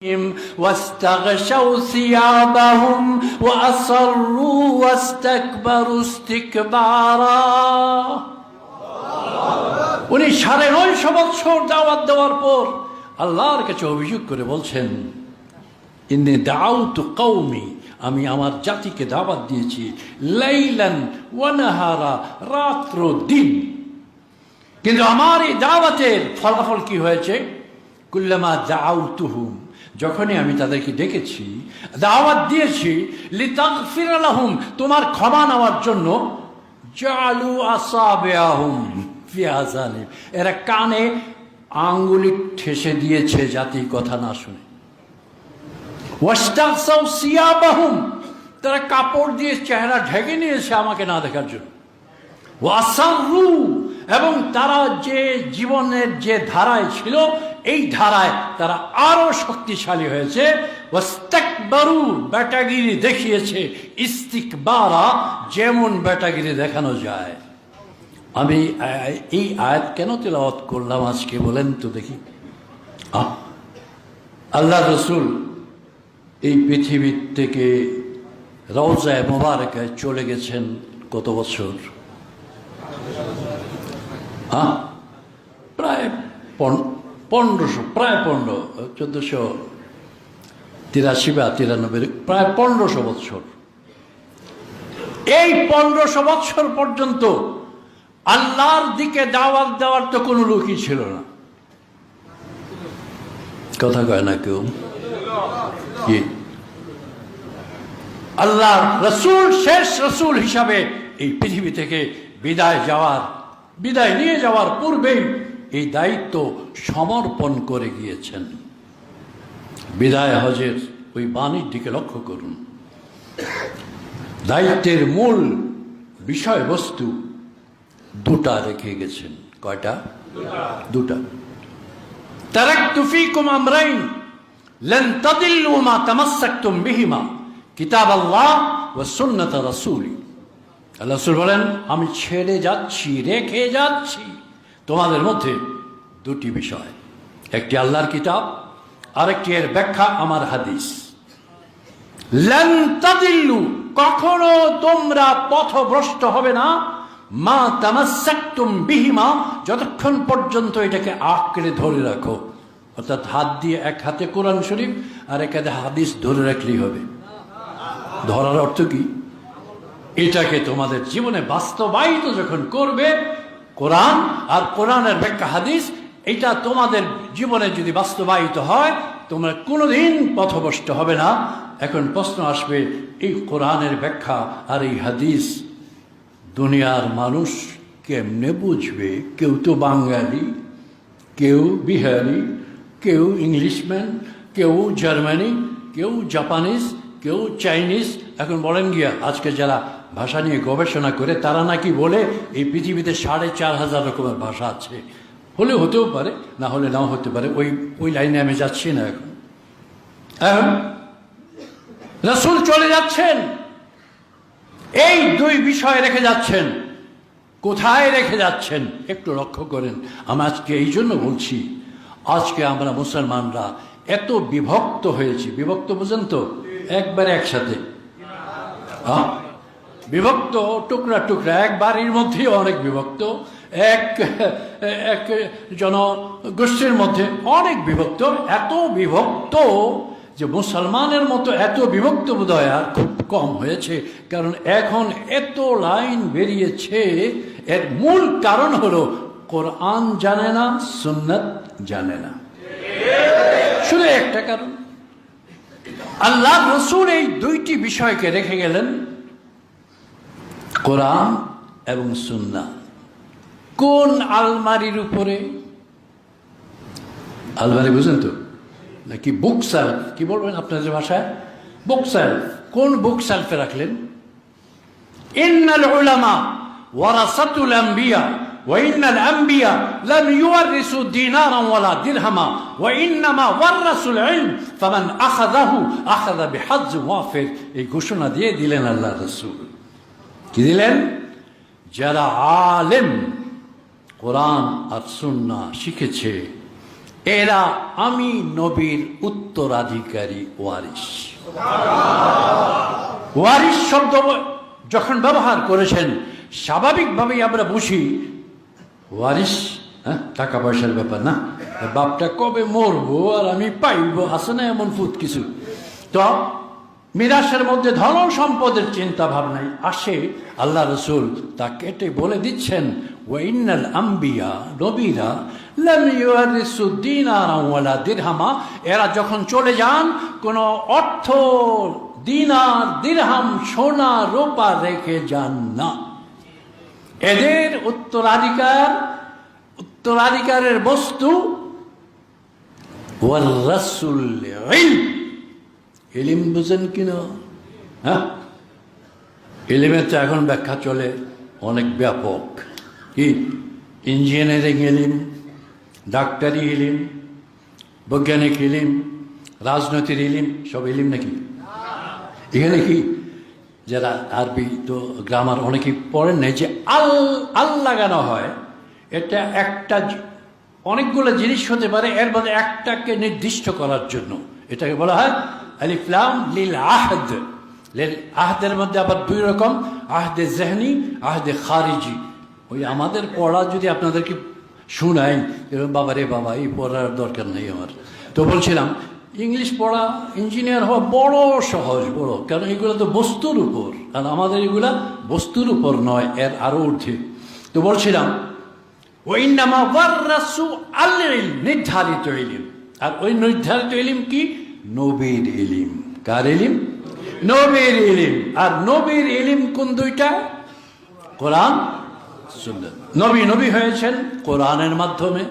واستغشوا ثيابهم وأصروا واستكبروا استكبارا উনি ৯৫০ বছর দাওয়াত দেওয়ার পর আল্লাহর কাছে অভিযোগ করে বলছেন, ইন্নী দাউতু কওমি, আমি আমার জাতিকে দাওয়াত দিয়েছি, লাইলান ওয়া নাহারা, রাত্র দিন। কিন্তু আমার এই দাওয়াতের ফলাফল কি হয়েছে? কুল্লামা দাউতুহুম, যখনই আমি তাদেরকে ডেকেছি, দাওয়াত দিয়েছি, লিতাগফির লাহুম, তোমার ক্ষমা নেওয়ার জন্য, জালু আসাবিআহুম ফি আযানিম, এরা কানে আঙ্গুলি ঠেসে দিয়েছে জাতি কথা না শুনে। ওয়াস্তাগসাউ সিয়াবাহুম, তারা কাপড় দিয়ে চেহারা ঢেকে নিয়েছে আমাকে না দেখার জন্য। ওয়াসাররু, এবং তারা যে জীবনের যে ধারায় ছিল এই ধারায় তারা আরো শক্তিশালী হয়েছে। ওয়াস্তাকবারু, বেটাগিরি দেখিয়েছে। ইস্তিকবারা, যেমন বেটাগিরি দেখানো যায়। আমি এই আয়াত কেন তেলাওয়াত করলাম আজকে বলেন তো দেখি। আল্লাহ রসুল এই পৃথিবীর থেকে রওজায়ে মোবারকায় চলে গেছেন কত বছর? প্রায় ১৫০০, প্রায় ১৪৮৩ বা ৯৩, প্রায় ১৫০০ বছর। এই ১৫০০ বছর পর্যন্ত আল্লাহর দিকে দাওয়াত দেওয়ার তো কোনো লোকই ছিল না। কথা কয় না কেউ? কি আল্লাহর রসুল শেষ রসুল হিসাবে এই পৃথিবী থেকে বিদায় নিয়ে যাওয়ার পূর্বেই এই দায়িত্ব সমর্পণ করে গিয়েছেন। বিদায় হজের ওই বাণীর দিকে লক্ষ্য করুন। দায়িত্বের মূল বিষয়বস্তু দুটা রেখে গেছেন। কয়টা? দুটা। তারাকতু ফীকুম আমরাইন লান তাদিল্লু মা তামাসসাকতুম বিহিমা, কিতাবাল্লাহ ওয়া সুন্নাত রাসূলি। আল্লাহ রাসূল বলেন, আমি ছেড়ে যাচ্ছি, রেখে যাচ্ছি তোমাদের মধ্যে দুটি বিষয়, একটি আল্লাহর কিতাব, আরেকটি এর ব্যাখ্যা আমার হাদিস। লান তাদিল্লু, কখনো তোমরা পথভ্রষ্ট হবে না, মা তামাসসাকতুম বিহিমা, যতক্ষণ পর্যন্ত এটাকে আঁকড়ে ধরে রাখো। অর্থাৎ হাত দিয়ে, এক হাতে কোরআন শরীফ আর এক হাতে হাদিস ধরে রাখলেই হবে। ধরার অর্থ কি? এটাকে তোমাদের জীবনে বাস্তবায়িত যখন করবে, কোরআন আর কোরআনের ব্যাখ্যা হাদিস, এটা তোমাদের জীবনে যদি বাস্তবায়িত হয়, তোমরা কোনোদিন পথভ্রষ্ট হবে না। এখন প্রশ্ন আসবে, এই কোরআনের ব্যাখ্যা আর এই হাদিস দুনিয়ার মানুষ কেমনে বুঝবে? কেউ তো বাঙালি, কেউ বিহারি, কেউ ইংলিশম্যান, কেউ জার্মানি, কেউ জাপানিজ, কেউ চাইনিজ। এখন বলেন গিয়া, আজকে যারা ভাষা নিয়ে গবেষণা করে তারা নাকি বলে এই পৃথিবীতে ৪,৫০০ রকমের ভাষা আছে। হলে হতেও পারে, না হলে নাও হতে পারে, ওই লাইনে আমি যাচ্ছি না। এখন রাসূল চলে যাচ্ছেন, এই দুই বিষয় রেখে যাচ্ছেন। কোথায় রেখে যাচ্ছেন একটু লক্ষ্য করেন। আমি আজকে এই জন্য বলছি, আজকে আমরা মুসলমানরা এত বিভক্ত হয়েছি। বিভক্ত বুঝেন তো? একবারে একসাথে বিভক্ত, টুকরা টুকরা, এক বাড়ির মধ্যেই অনেক বিভক্ত, এক জনগোষ্ঠীর মধ্যে অনেক বিভক্ত। এত বিভক্ত যে মুসলমানের মতো এত বিভক্ত বোধহয় আর খুব কম হয়েছে। কারণ এখন এত লাইন বেরিয়েছে, এর মূল কারণ হলো কোরআন জানে না, সুন্নাত জানে না। শুধু একটা কারণ, আল্লাহ রসুল এই দুইটি বিষয়কে রেখে গেলেন, কোরআন এবং সুন্নাহ। কোন আলমারির উপরে? আলমারি বুঝেন তো নাকি? বুক সেলফ, কি বলবেন আপনাদের ভাষায়? বুক সেলফ। কোন বুক সেলফে রাখলেন? ইন্নাল উলামা ওয়ারাসাতুল আম্বিয়া ওয়া ইন্নাল আম্বিয়া লাম ইউওয়ারিসু দিনারান ওয়ালা দিরহামা ওয়া ইন্নামা ওয়ারাসুল ইলম ফামান আখাযাহু আখাযা বিহাজ্জ ওয়াফির। এই ঘোষণা দিয়ে দিলেন আল্লাহ রাসূল। কি দিলেন? যারা আলেম, কোরআন আর সুন্নাহ শিখেছে, এরা আমি নবীর উত্তরাধিকারী ওয়ারিস। ওয়ারিস শব্দ যখন ব্যবহার করেছেন, স্বাভাবিকভাবেই আমরা বুঝি ওয়ারিস টাকা পয়সার ব্যাপার না, বাপটা কবে মরবো আর আমি পাইবো, আছে না এমন ফুট কিছু। তো মিরাসের মধ্যে ধন সম্পদের চিন্তা ভাবনায় আসে, আল্লাহ রসুল তা কেটে বলে দিচ্ছেন, ওয়াইনাল আম্বিয়া, নবীরা লাম ইউরিসু দিনারা ওয়ালা দিরহামা, এরা যখন চলে যান কোনো অর্থ, দিনার দিরহাম, সোনা রূপা রেখে যান না। এদের উত্তরাধিকারের বস্তু ওয়ার রাসূল ইলম। ইলিম বুঝেন কিনা? হ্যাঁ, ইলিমের তো এখন ব্যাখ্যা চলে অনেক ব্যাপক। কি ইঞ্জিনিয়ারিং ইলিম, ডাক্তারি ইলিম, বৈজ্ঞানিক ইলিম, রাজনৈতিক ইলিম, সব ইলিম নাকি? এখানে কি যারা আরবি তো গ্রামার অনেকেই পড়েন নাই, যে আল লাগানো হয়, এটা একটা অনেকগুলো জিনিস হতে পারে, এর মধ্যে একটাকে নির্দিষ্ট করার জন্য এটাকে বলা হয় আলিফ লাম লিল আহদ। লিল আহদের মধ্যে আবার দুই রকম, আহদে জেহনি, আহদে খারিজি। ওই আমাদের পড়া যদি আপনাদেরকে শুনাই, বাবা রে বাবা, এই পড়ার দরকার নেই আমার। তো বলছিলাম ইংলিশ পড়া, ইঞ্জিনিয়ার হওয়া বড় সহজ, বড়, কারণ এগুলো তো বস্তুর উপর, আর আমাদের এগুলা বস্তুর উপর নয়, এর আরো ঊর্ধ্বে। তো বলছিলাম ওয়াইন্নামা ওয়াররাসু আল ইলম, নির্ধারিত ইলম। আর ওই নির্ধারিত ইলম কি? নবীর ইলম। কার ইলম? নবীর ইলম। আর নবীর ইলম কোন দুইটা? কোরআন সুন্নাত। নবী হয়েছেন কোরআনের মাধ্যমে।